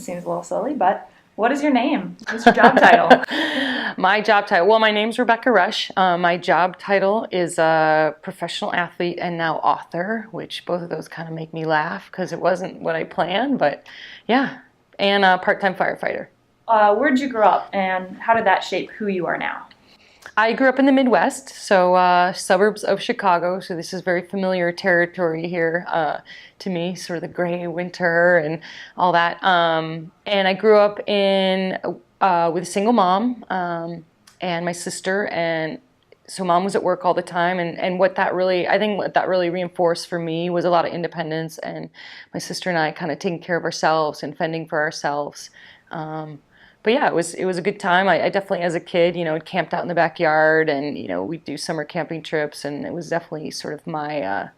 seems a little silly, but what is your name? What's your job title? My job title, well, my name's Rebecca Rusch. My job title is a professional athlete and now author, which both of those kind of make me laugh because it wasn't what I planned, but yeah, and a part-time firefighter. Where did you grow up, and how did that shape who you are now? I grew up in the Midwest, so suburbs of Chicago, so this is very familiar territory here to me, sort of the gray winter and all that. And I grew up with a single mom and my sister, and so mom was at work all the time, and I think what that really reinforced for me was a lot of independence, and my sister and I kind of taking care of ourselves and fending for ourselves. But yeah, it was a good time. I definitely, as a kid, camped out in the backyard, and we'd do summer camping trips, and it was definitely sort of my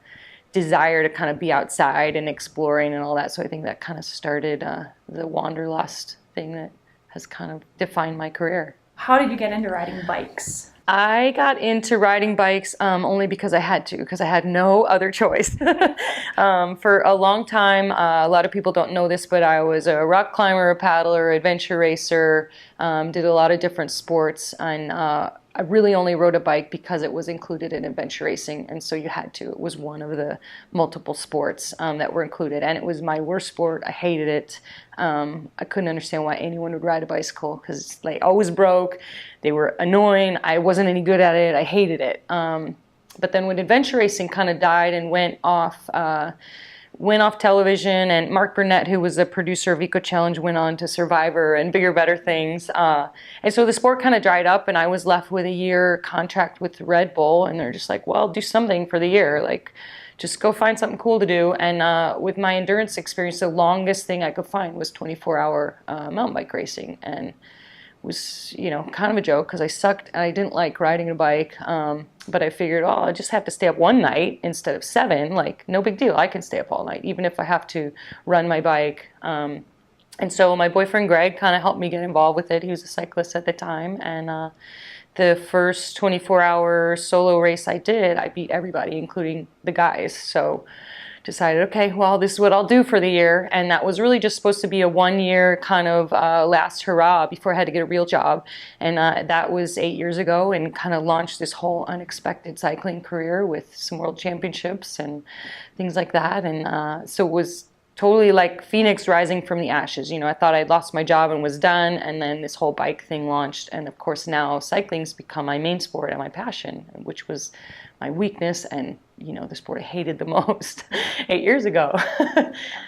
desire to kind of be outside and exploring and all that. So I think that kind of started the wanderlust thing that has kind of defined my career. How did you get into riding bikes? I got into riding bikes only because I had to, because I had no other choice. For a long time, a lot of people don't know this, but I was a rock climber, a paddler, adventure racer, did a lot of different sports, and I really only rode a bike because it was included in adventure racing, and so you had to. It was one of the multiple sports that were included, and it was my worst sport. I hated it. I couldn't understand why anyone would ride a bicycle because they always broke. They were annoying. I wasn't any good at it. I hated it. But then when adventure racing kind of died and went off television, and Mark Burnett, who was the producer of Eco Challenge, went on to Survivor and bigger, better things. And so the sport kind of dried up, and I was left with a year contract with Red Bull, and they're just like, well, do something for the year. Like, just go find something cool to do. And with my endurance experience, the longest thing I could find was 24-hour mountain bike racing. And was, kind of a joke because I sucked and I didn't like riding a bike. But I figured, oh, I just have to stay up one night instead of 7. Like, no big deal. I can stay up all night, even if I have to run my bike. And so my boyfriend Greg kind of helped me get involved with it. He was a cyclist at the time. And the first 24-hour solo race I did, I beat everybody, including the guys. So decided, okay, well, this is what I'll do for the year. And that was really just supposed to be a 1-year kind of last hurrah before I had to get a real job. And that was 8 years ago, and kind of launched this whole unexpected cycling career with some world championships and things like that. And so it was totally like Phoenix rising from the ashes. I thought I'd lost my job and was done, and then this whole bike thing launched. And of course now cycling's become my main sport and my passion, which was my weakness and the sport I hated the most 8 years ago.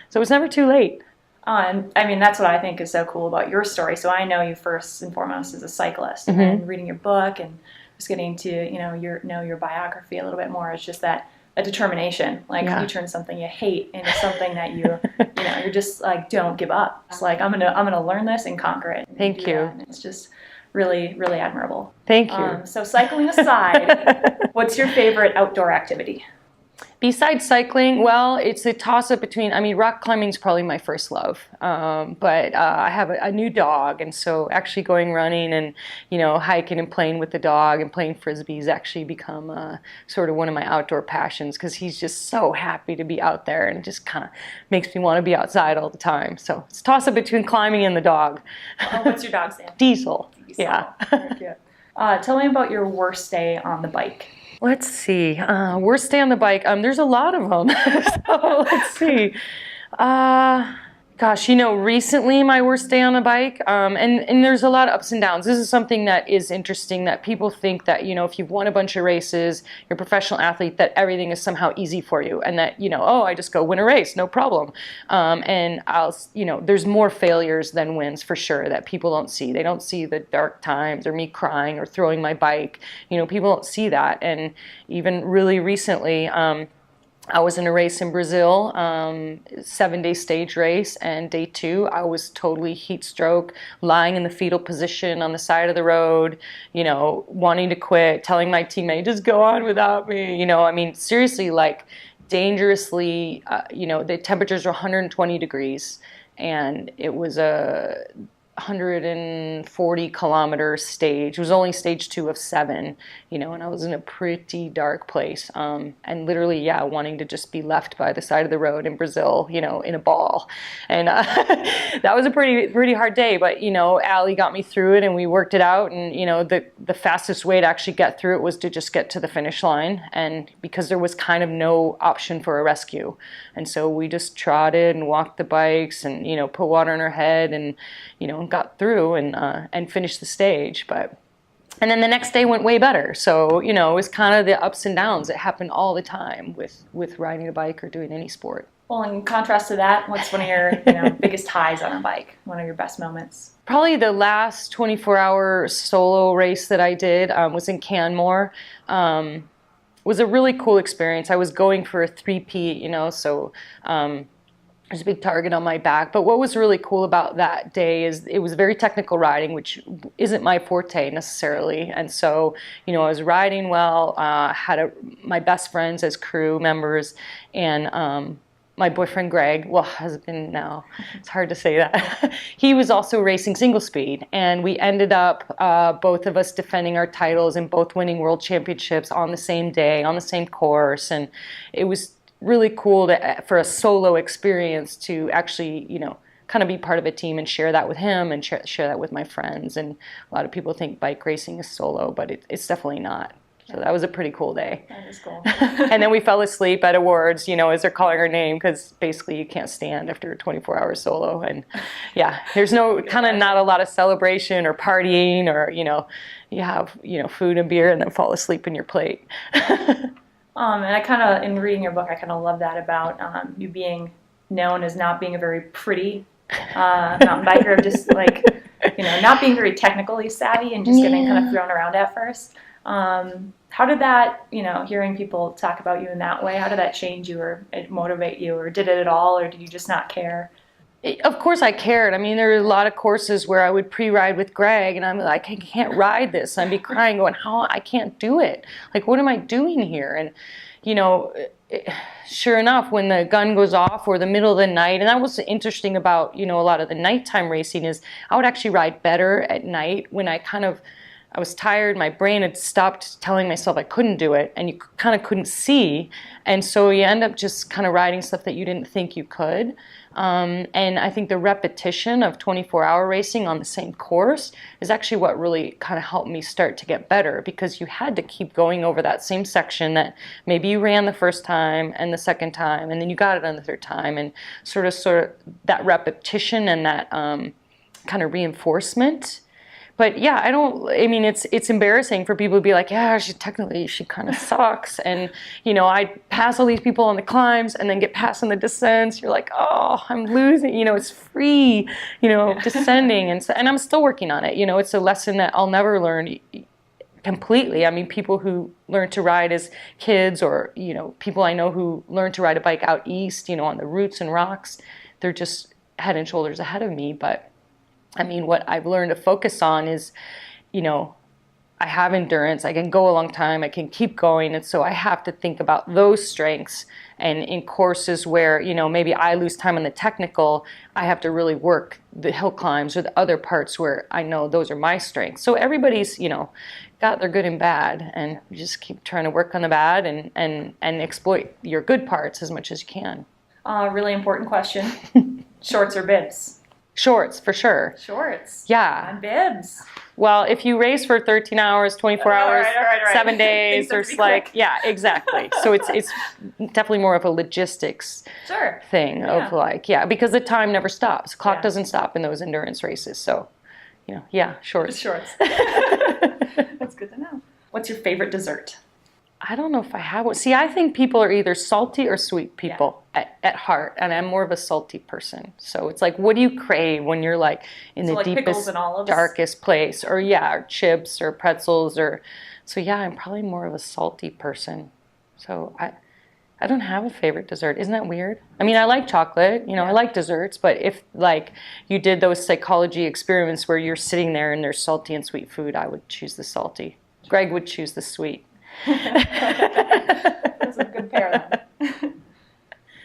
So it was never too late. And I mean, that's what I think is so cool about your story. So I know you first and foremost as a cyclist, Mm-hmm. and reading your book and just getting to your biography a little bit more. It's just that a determination, like you turn something you hate into something that you're just like, don't give up. It's like, I'm gonna learn this and conquer it. Thank you. And it's just really, really admirable. Thank you. So cycling aside, what's your favorite outdoor activity? Besides cycling, well, it's a toss-up between, rock climbing is probably my first love, but I have a new dog, and so actually going running and, hiking and playing with the dog and playing frisbee has actually become sort of one of my outdoor passions, because he's just so happy to be out there, and it just kind of makes me want to be outside all the time. So it's a toss-up between climbing and the dog. What's your dog's name? Diesel. Yeah. Tell me about your worst day on the bike. Let's see. Worst day on the bike. There's a lot of them. So let's see. Gosh, recently my worst day on the bike, and there's a lot of ups and downs. This is something that is interesting, that people think that, if you've won a bunch of races, you're a professional athlete, that everything is somehow easy for you, and that, oh, I just go win a race, no problem. And there's more failures than wins for sure that people don't see. They don't see the dark times or me crying or throwing my bike. People don't see that. And even really recently, I was in a race in Brazil, 7-day stage race, and day 2 I was totally heat stroke, lying in the fetal position on the side of the road, wanting to quit, telling my teammate, just go on without me, seriously, like dangerously, the temperatures were 120 degrees, and it was a 140-kilometer stage. It was only stage 2 of 7, and I was in a pretty dark place. And literally, wanting to just be left by the side of the road in Brazil, in a ball. And that was a pretty hard day. But, Allie got me through it and we worked it out. And, the fastest way to actually get through it was to just get to the finish line. And because there was kind of no option for a rescue. And so we just trotted and walked the bikes and, put water in our head and, got through and finished the stage. And then the next day went way better. So, it was kind of the ups and downs. It happened all the time with riding a bike or doing any sport. Well, in contrast to that, what's one of your biggest highs on a bike? One of your best moments? Probably the last 24-hour solo race that I did was in Canmore. It was a really cool experience. I was going for a 3-peat, so there's a big target on my back. But what was really cool about that day is it was very technical riding, which isn't my forte necessarily. And so, I was riding well, had my best friends as crew members, and my boyfriend Greg, well, husband now, it's hard to say that, he was also racing single speed. And we ended up, both of us defending our titles and both winning world championships on the same day, on the same course. And it was really cool for a solo experience to actually, kind of be part of a team and share that with him and share that with my friends. And a lot of people think bike racing is solo, but it's definitely not. So that was a pretty cool day. That is cool. And then we fell asleep at awards, as they're calling our name, because basically you can't stand after a 24-hour solo. And there's not a lot of celebration or partying or, you have, food and beer and then fall asleep in your plate. And I kind of, in reading your book, I kind of love that about you being known as not being a very pretty mountain biker, just not being very technically savvy and just getting kind of thrown around at first. How did that, hearing people talk about you in that way, how did that change you or motivate you, or did it at all, or did you just not care? Of course I cared. I mean, there were a lot of courses where I would pre-ride with Greg and I'm like, I can't ride this. I'd be crying going, I can't do it. Like, what am I doing here? And, sure enough, when the gun goes off or the middle of the night, and that was interesting about, a lot of the nighttime racing is I would actually ride better at night when I was tired, my brain had stopped telling myself I couldn't do it, and you kind of couldn't see, and so you end up just kind of riding stuff that you didn't think you could. And I think the repetition of 24-hour racing on the same course is actually what really kind of helped me start to get better, because you had to keep going over that same section that maybe you ran the first time and the second time, and then you got it on the third time, and sort of that repetition and that kind of reinforcement. But it's embarrassing for people to be like, she kind of sucks. And, I'd pass all these people on the climbs and then get past on the descents. You're like, oh, I'm losing, it's free, descending. And I'm still working on it. It's a lesson that I'll never learn completely. I mean, people who learn to ride as kids or, people I know who learn to ride a bike out east, on the roots and rocks, they're just head and shoulders ahead of me. But I mean, what I've learned to focus on is, I have endurance, I can go a long time, I can keep going, and so I have to think about those strengths. And in courses where, maybe I lose time on the technical, I have to really work the hill climbs or the other parts where I know those are my strengths. So everybody's, got their good and bad, and you just keep trying to work on the bad and exploit your good parts as much as you can. Really important question. Shorts or bibs? Shorts, for sure. Shorts. Yeah. And bibs. Well, if you race for 13 hours, 24 hours, right. 7 days, there's exactly. So it's definitely more of a logistics thing of because the time never stops. The clock doesn't stop in those endurance races. So, shorts. Just shorts. That's good to know. What's your favorite dessert? I don't know if I have one. See, I think people are either salty or sweet people at heart, and I'm more of a salty person. So it's like, what do you crave when you're like in the deepest, darkest place? Or or chips or pretzels I'm probably more of a salty person. So I don't have a favorite dessert. Isn't that weird? I mean, I like chocolate, I like desserts, but if you did those psychology experiments where you're sitting there and there's salty and sweet food, I would choose the salty. Greg would choose the sweet. That's a good pair then.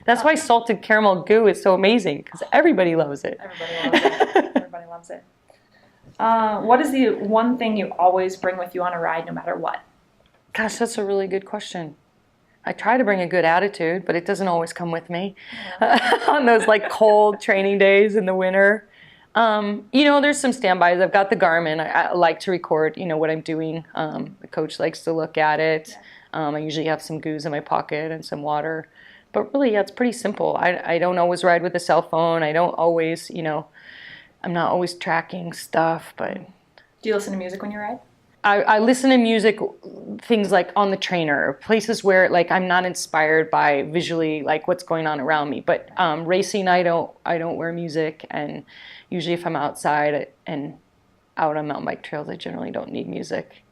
That's why salted caramel goo is so amazing, because everybody loves it. Everybody loves it. What is the one thing you always bring with you on a ride, no matter what? Gosh, that's a really good question. I try to bring a good attitude, but it doesn't always come with me on those like cold training days in the winter. There's some standbys. I've got the Garmin. I like to record, what I'm doing. The coach likes to look at it. I usually have some goos in my pocket and some water. But really, yeah, it's pretty simple. I don't always ride with a cell phone. I don't always, I'm not always tracking stuff, but... Do you listen to music when you ride? I listen to music, things like on the trainer, places where like I'm not inspired by visually like what's going on around me. But racing, I don't wear music, and usually if I'm outside and out on mountain bike trails, I generally don't need music.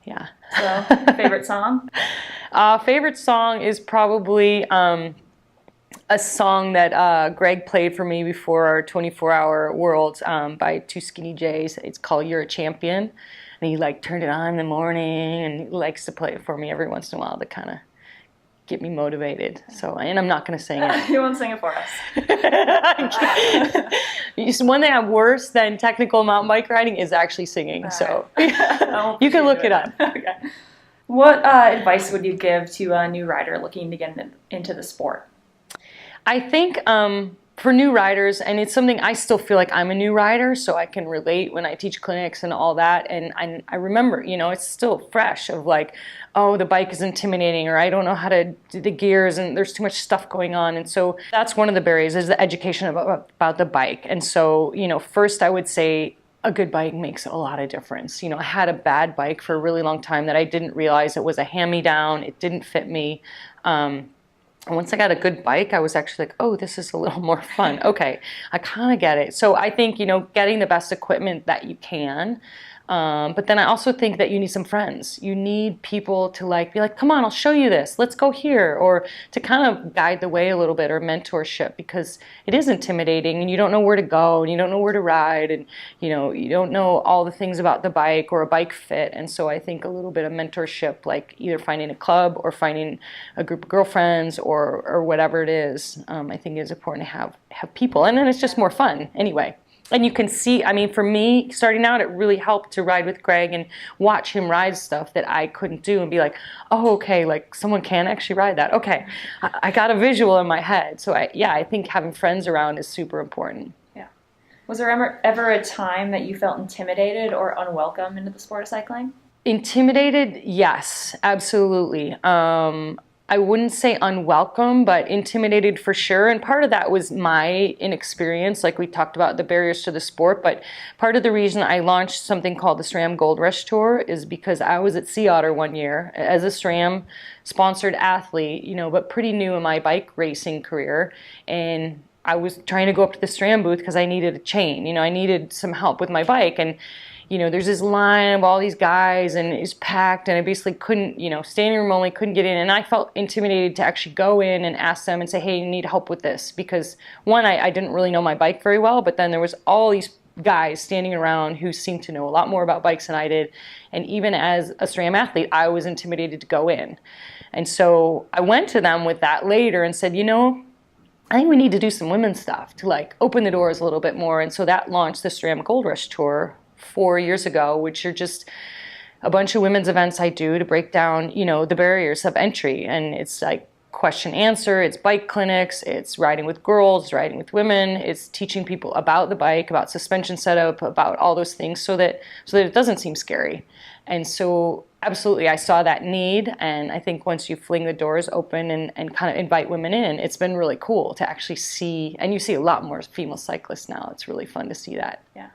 Yeah. So, favorite song? Favorite song is probably a song that Greg played for me before our 24-hour Worlds by Two Skinny Jays. It's called "You're a Champion." And he like turned it on in the morning, and he likes to play it for me every once in a while to kind of get me motivated. So, and I'm not going to sing it. You won't sing it for us. One thing I'm worse than technical mountain bike riding is actually singing. Right. So you can look it up. Okay. What advice would you give to a new rider looking to get into the sport? I think for new riders, and it's something I still feel like I'm a new rider, so I can relate when I teach clinics and all that. And I remember, it's still fresh of like, oh, the bike is intimidating, or I don't know how to do the gears, and there's too much stuff going on. And so that's one of the barriers, is the education about the bike. And so, first I would say a good bike makes a lot of difference. I had a bad bike for a really long time that I didn't realize it was a hand-me-down. It didn't fit me. And once I got a good bike, I was actually like, oh, this is a little more fun. Okay, I kind of get it. So I think, getting the best equipment that you can. But then I also think that you need some friends. You need people to be like, come on, I'll show you this. Let's go here. Or to kind of guide the way a little bit, or mentorship, because it is intimidating and you don't know where to go and you don't know where to ride, and you don't know all the things about the bike or a bike fit. And so I think a little bit of mentorship, like either finding a club or finding a group of girlfriends or whatever it is, I think is important to have people. And then it's just more fun anyway. And you can see, for me, starting out, it really helped to ride with Greg and watch him ride stuff that I couldn't do and be like, oh, okay, like someone can actually ride that. Okay, I got a visual in my head. So I think having friends around is super important. Yeah. Was there ever a time that you felt intimidated or unwelcome into the sport of cycling? Intimidated? Yes, absolutely. I wouldn't say unwelcome, but intimidated for sure. And part of that was my inexperience, like we talked about the barriers to the sport. But part of the reason I launched something called the SRAM Gold Rush Tour is because I was at Sea Otter one year as a SRAM sponsored athlete, but pretty new in my bike racing career. And I was trying to go up to the SRAM booth because I needed a chain. I needed some help with my bike. And there's this line of all these guys, and it's packed, and I basically couldn't, standing room only, couldn't get in. And I felt intimidated to actually go in and ask them and say, hey, you need help with this. Because one, I didn't really know my bike very well, but then there was all these guys standing around who seemed to know a lot more about bikes than I did. And even as a SRAM athlete, I was intimidated to go in. And so I went to them with that later and said, I think we need to do some women's stuff to open the doors a little bit more. And so that launched the SRAM Gold Rush Tour 4 years ago, which are just a bunch of women's events I do to break down, the barriers of entry. And it's like question answer, it's bike clinics, it's riding with girls, riding with women, it's teaching people about the bike, about suspension setup, about all those things so that it doesn't seem scary. And so absolutely, I saw that need, and I think once you fling the doors open and kind of invite women in, it's been really cool to actually see, and you see a lot more female cyclists now. It's really fun to see that. Yeah.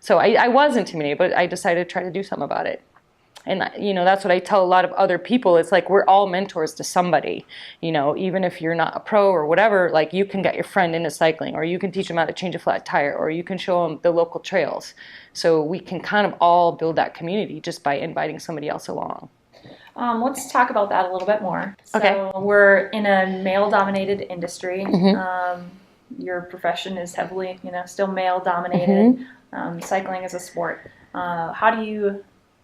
So I was intimidated, but I decided to try to do something about it. And, that's what I tell a lot of other people. It's like we're all mentors to somebody. Even if you're not a pro or whatever, you can get your friend into cycling, or you can teach them how to change a flat tire, or you can show them the local trails. So we can kind of all build that community just by inviting somebody else along. Let's talk about that a little bit more. Okay. So we're in a male-dominated industry. Mm-hmm. Your profession is heavily, still male-dominated. Mm-hmm. Cycling is a sport.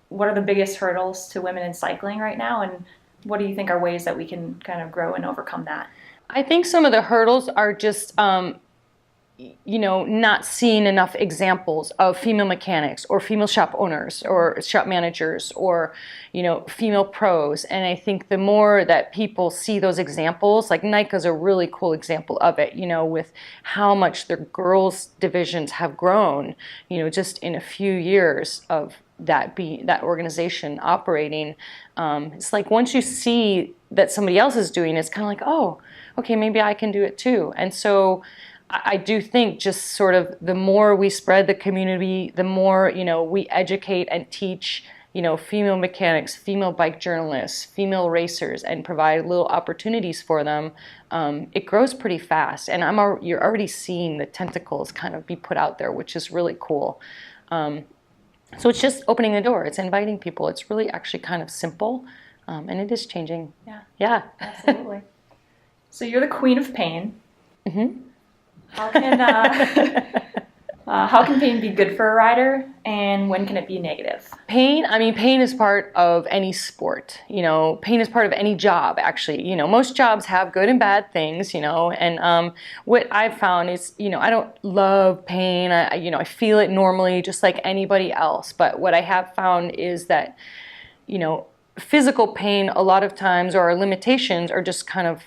What are the biggest hurdles to women in cycling right now, and what do you think are ways that we can kind of grow and overcome that? I think some of the hurdles are just not seeing enough examples of female mechanics or female shop owners or shop managers or, female pros. And I think the more that people see those examples, like NICA's a really cool example of it, with how much their girls divisions have grown, just in a few years of that organization operating. It's like once you see that somebody else is doing it, it's kind of like, oh, okay, maybe I can do it too. And so I do think just sort of the more we spread the community, the more, we educate and teach, female mechanics, female bike journalists, female racers, and provide little opportunities for them, it grows pretty fast. And you're already seeing the tentacles kind of be put out there, which is really cool. So it's just opening the door. It's inviting people. It's really actually kind of simple, and it is changing. Yeah. Yeah. Absolutely. So you're the queen of pain. Mm-hmm. How can pain be good for a rider, and when can it be negative? Pain is part of any sport. Pain is part of any job, actually. Most jobs have good and bad things, and what I've found is, I don't love pain. I feel it normally just like anybody else. But what I have found is that, physical pain a lot of times, or our limitations, are just kind of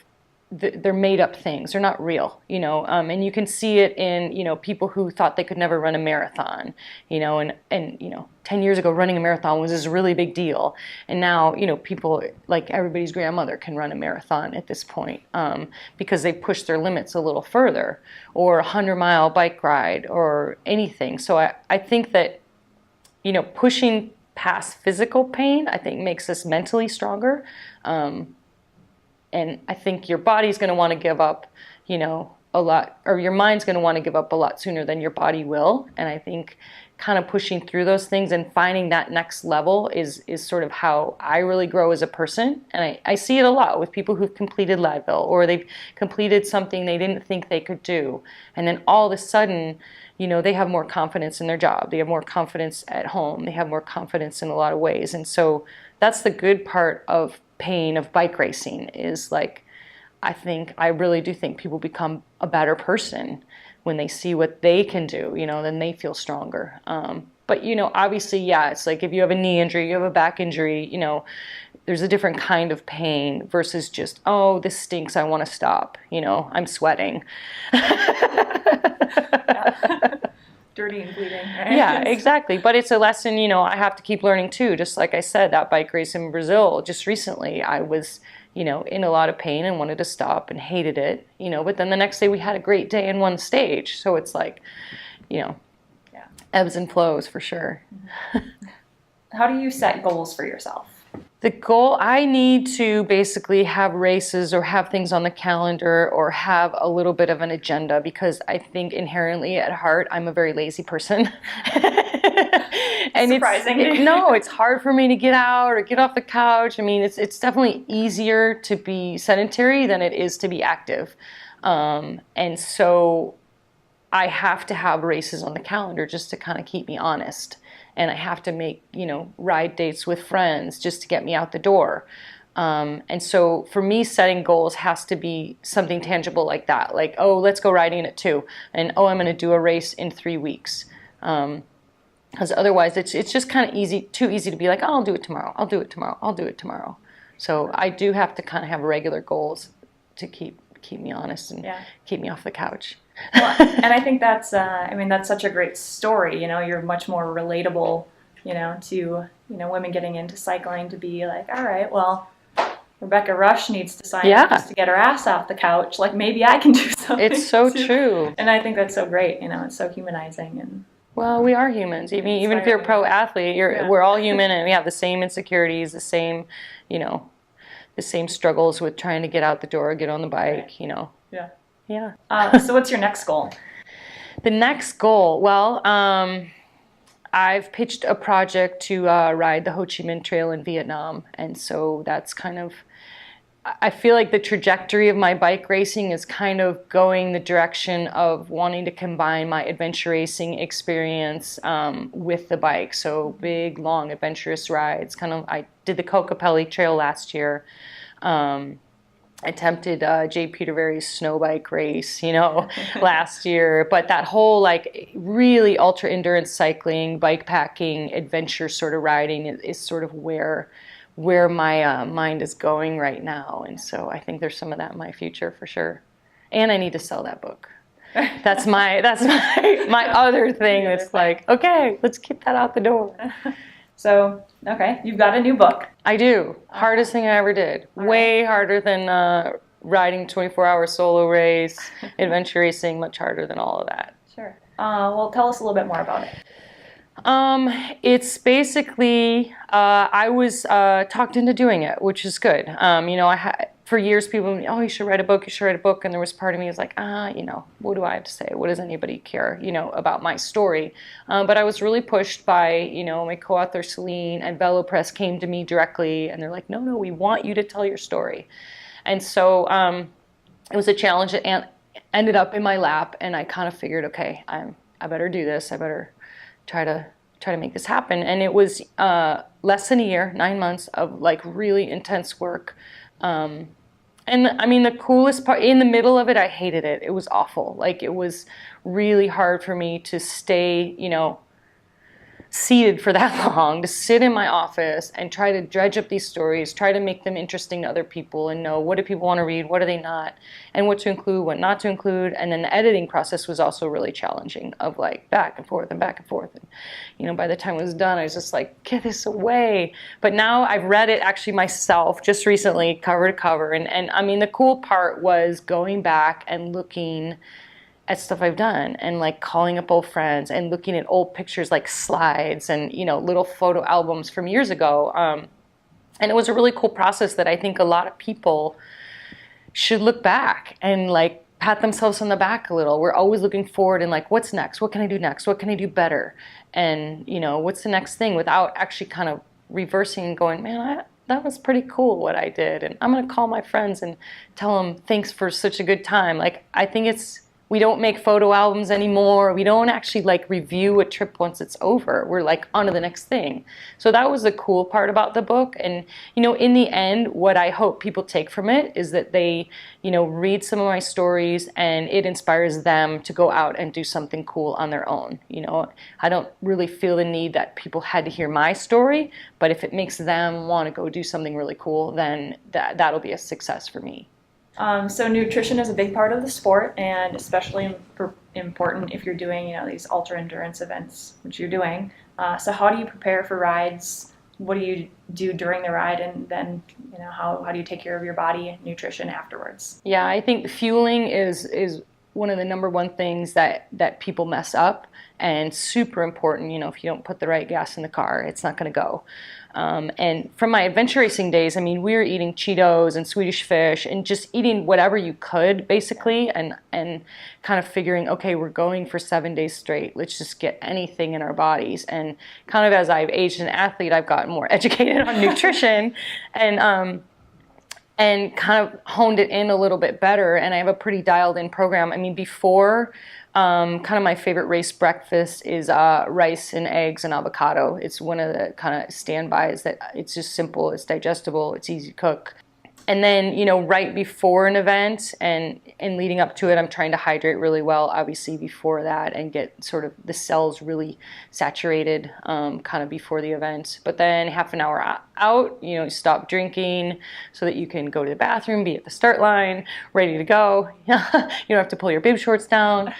they're made up things. They're not real, and you can see it in, people who thought they could never run a marathon, and 10 years ago running a marathon was this really big deal. And now, people like everybody's grandmother can run a marathon at this point, because they push their limits a little further, or a 100-mile bike ride or anything. So I think that, pushing past physical pain, I think makes us mentally stronger. And I think your body's going to want to give up, a lot, or your mind's going to want to give up a lot sooner than your body will. And I think kind of pushing through those things and finding that next level is sort of how I really grow as a person. And I see it a lot with people who've completed Leadville, or they've completed something they didn't think they could do. And then all of a sudden, they have more confidence in their job. They have more confidence at home. They have more confidence in a lot of ways. And so that's the good part of pain of bike racing, is like, I really do think people become a better person when they see what they can do, then they feel stronger. But, obviously, yeah, it's like if you have a knee injury, you have a back injury, there's a different kind of pain versus just, oh, this stinks, I want to stop, I'm sweating. Dirty and bleeding, right? Yeah, exactly. But it's a lesson, I have to keep learning too. Just like I said, that bike race in Brazil, just recently, I was, in a lot of pain and wanted to stop and hated it, but then the next day we had a great day and won the stage. So it's like, ebbs and flows for sure. How do you set goals for yourself? The goal, I need to basically have races or have things on the calendar or have a little bit of an agenda, because I think inherently at heart I'm a very lazy person. And surprising. It's hard for me to get out or get off the couch. It's definitely easier to be sedentary than it is to be active. And so I have to have races on the calendar just to kind of keep me honest. And I have to make, ride dates with friends just to get me out the door. And so for me, setting goals has to be something tangible like that. Like, oh, let's go riding at 2. And, oh, I'm going to do a race in 3 weeks. Because otherwise it's just kind of too easy to be like, oh, I'll do it tomorrow. I'll do it tomorrow. I'll do it tomorrow. So I do have to kind of have regular goals to keep me honest and keep me off the couch. Well, and I think that's such a great story. You're much more relatable, to, women getting into cycling, to be like, all right, well, Rebecca Rusch needs to sign up just to get her ass off the couch. Like, maybe I can do something. It's so true. And I think that's so great. It's so humanizing. And well, we are humans. Even if you're a pro athlete, we're all human, and we have the same insecurities, the same, the same struggles with trying to get out the door, get on the bike, Yeah. Yeah. So what's your next goal? The next goal, well, I've pitched a project to ride the Ho Chi Minh Trail in Vietnam. And so that's kind of, I feel like the trajectory of my bike racing is kind of going the direction of wanting to combine my adventure racing experience with the bike. So big, long, adventurous rides. I did the Kokopelli Trail last year. attempted Jay Peterberry's snow bike race, last year. But that whole like really ultra endurance cycling, bike packing, adventure sort of riding is sort of where my mind is going right now. And so I think there's some of that in my future for sure. And I need to sell that book. That's my other thing. That's like, okay, let's keep that out the door. So, okay, you've got a new book. I do. Hardest thing I ever did. Way harder than riding 24-hour solo race, adventure racing, much harder than all of that. Sure. Well, tell us a little bit more about it. It's basically, I was talked into doing it, which is good. For years people would be, oh, you should write a book, and there was part of me was like, what do I have to say? What does anybody care, about my story? But I was really pushed by, my co-author Celine, and Bellow Press came to me directly, and they're like, no, we want you to tell your story. And so it was a challenge that ended up in my lap, and I kind of figured, okay, I better do this. I better try to make this happen. And it was less than a year, 9 months of like really intense work. And I mean, the coolest part, in the middle of it, I hated it. It was awful. Like, it was really hard for me to stay, seated for that long, to sit in my office and try to dredge up these stories, try to make them interesting to other people and know what do people want to read, what do they not, and what to include, what not to include. And then the editing process was also really challenging, of like back and forth and back and forth. And, by the time it was done, I was just like, get this away. But now I've read it actually myself just recently, cover to cover. And I mean, the cool part was going back and looking at stuff I've done, and like calling up old friends and looking at old pictures, like slides and, little photo albums from years ago. And it was a really cool process that I think a lot of people should look back and like pat themselves on the back a little. We're always looking forward and like, what's next? What can I do next? What can I do better? And, what's the next thing, without actually kind of reversing and going, man, that was pretty cool what I did. And I'm going to call my friends and tell them thanks for such a good time. Like, I think we don't make photo albums anymore. We don't actually like review a trip once it's over. We're like on to the next thing. So that was the cool part about the book. And, in the end, what I hope people take from it is that they, read some of my stories and it inspires them to go out and do something cool on their own. I don't really feel the need that people had to hear my story, but if it makes them want to go do something really cool, then that'll be a success for me. So nutrition is a big part of the sport, and especially important if you're doing, these ultra endurance events, which you're doing. So how do you prepare for rides? What do you do during the ride, and then, how do you take care of your body and nutrition afterwards? Yeah, I think fueling is one of the number one things that people mess up, and super important. If you don't put the right gas in the car, it's not going to go. And from my adventure racing days, I mean, we were eating Cheetos and Swedish fish and just eating whatever you could, basically, and kind of figuring, okay, we're going for 7 days straight. Let's just get anything in our bodies. And kind of as I've aged an athlete, I've gotten more educated on nutrition and kind of honed it in a little bit better. And I have a pretty dialed in program. I mean, before, kind of my favorite race breakfast is rice and eggs and avocado. It's one of the kind of standbys that it's just simple, it's digestible, it's easy to cook. And then, right before an event and leading up to it, I'm trying to hydrate really well, obviously, before that, and get sort of the cells really saturated kind of before the event. But then half an hour out, you stop drinking so that you can go to the bathroom, be at the start line, ready to go. You don't have to pull your bib shorts down.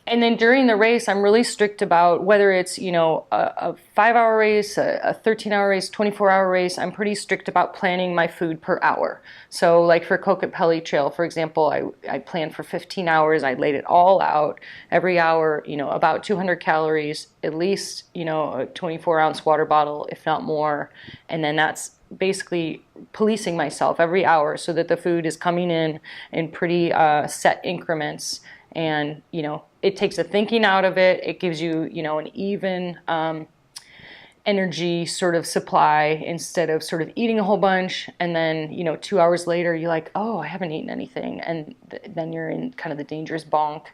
And then during the race, I'm really strict about whether it's, a 5-hour race, a 13-hour race, 24-hour race. I'm pretty strict about planning my food per hour. So like for Kokopelli Trail, for example, I planned for 15 hours. I laid it all out every hour, about 200 calories, at least, a 24-ounce water bottle, if not more. And then that's basically policing myself every hour so that the food is coming in pretty set increments. And, it takes the thinking out of it. It gives you, an even energy sort of supply instead of sort of eating a whole bunch. And then, 2 hours later, you're like, oh, I haven't eaten anything. And then you're in kind of the dangerous bonk.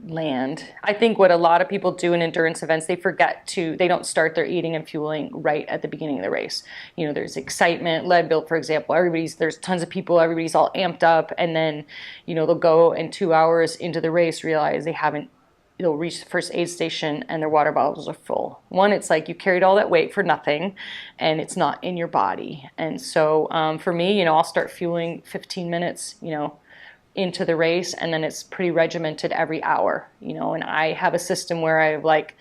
land. I think what a lot of people do in endurance events, they don't start their eating and fueling right at the beginning of the race. There's excitement, Leadville, for example, there's tons of people, everybody's all amped up, and then, they'll go and 2 hours into the race, realize they'll reach the first aid station and their water bottles are full. One, it's like you carried all that weight for nothing and it's not in your body. And so for me, I'll start fueling 15 minutes, into the race, and then it's pretty regimented every hour, and I have a system where I have like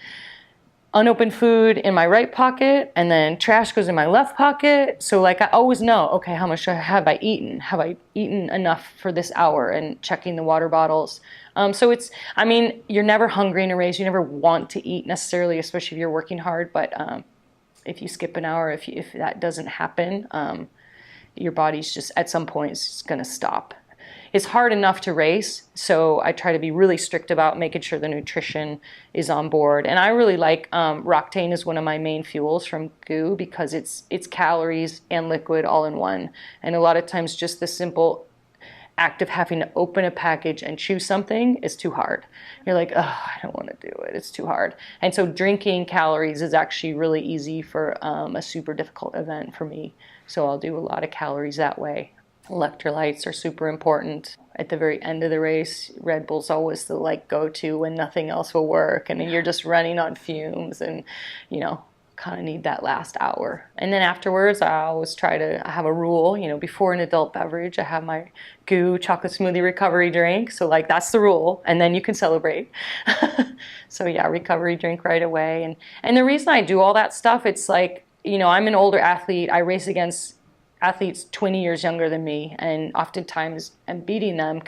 unopened food in my right pocket and then trash goes in my left pocket. So like I always know, okay, how much have I eaten? Have I eaten enough for this hour? And checking the water bottles. So you're never hungry in a race. You never want to eat necessarily, especially if you're working hard. But if you skip an hour, if that doesn't happen, your body's just at some point it's just going to stop. It's hard enough to race, so I try to be really strict about making sure the nutrition is on board. And I really like Roctane is one of my main fuels from GU because it's calories and liquid all in one. And a lot of times just the simple act of having to open a package and chew something is too hard. You're like, oh, I don't want to do it. It's too hard. And so drinking calories is actually really easy for a super difficult event for me. So I'll do a lot of calories that way. Electrolytes are super important. At the very end of the race, Red Bull's always the go-to when nothing else will work and you're just running on fumes and, kind of need that last hour. And then afterwards, I always I have a rule, before an adult beverage, I have my GU chocolate smoothie recovery drink. So that's the rule. And then you can celebrate. So yeah, recovery drink right away. And the reason I do all that stuff, it's I'm an older athlete. I race against athletes 20 years younger than me, and oftentimes I'm beating them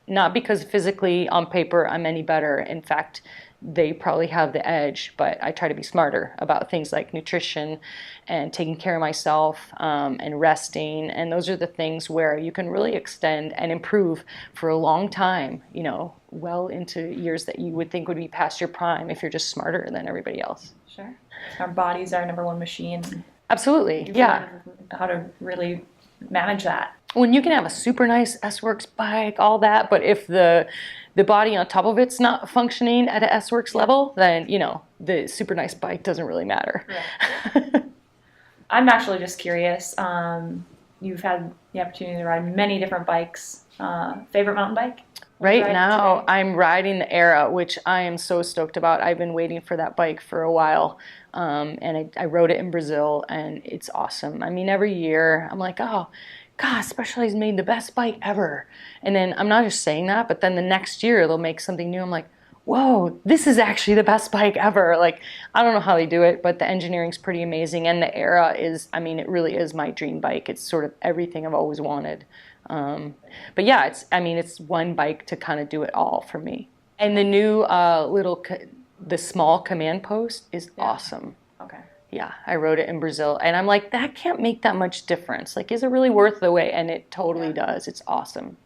not because physically on paper I'm any better. In fact, they probably have the edge, but I try to be smarter about things like nutrition and taking care of myself and resting. And those are the things where you can really extend and improve for a long time, well into years that you would think would be past your prime if you're just smarter than everybody else. Sure. Our bodies are number one machine. Absolutely, yeah. How to really manage that. When you can have a super nice S-Works bike, all that, but if the body on top of it's not functioning at a S-Works level, then, the super nice bike doesn't really matter. Right. I'm actually just curious. You've had the opportunity to ride many different bikes. Favorite mountain bike? Right now, today? I'm riding the Era, which I am so stoked about. I've been waiting for that bike for a while, and I rode it in Brazil, and it's awesome. Every year, I'm like, oh, God, Specialized made the best bike ever. And then I'm not just saying that, but then the next year, they'll make something new. I'm like, whoa, this is actually the best bike ever. I don't know how they do it, but the engineering's pretty amazing, and the Era is, it really is my dream bike. It's sort of everything I've always wanted. But yeah, it's one bike to kind of do it all for me. And the new the small command post is awesome. Okay. Yeah, I rode it in Brazil, and I'm like, that can't make that much difference. Is it really worth the wait? And it totally does. It's awesome.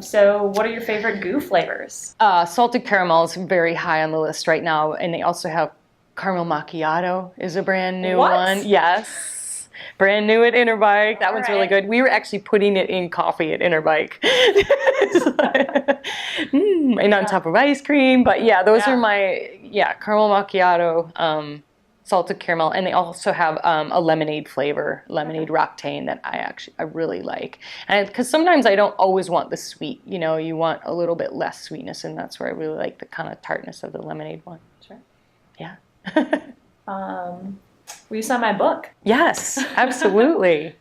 So what are your favorite GU flavors? Salted caramel is very high on the list right now, and they also have caramel macchiato is a brand new one. Yes. Brand new at Interbike. That one's really good. We were actually putting it in coffee at Interbike. And on top of ice cream. But yeah, those are my, caramel macchiato, salted caramel. And they also have a lemonade flavor, lemonade Roctane that I really like. And because sometimes I don't always want the sweet, you want a little bit less sweetness. And that's where I really like the kind of tartness of the lemonade one. Sure. Yeah. Will you sign my book? Yes, absolutely.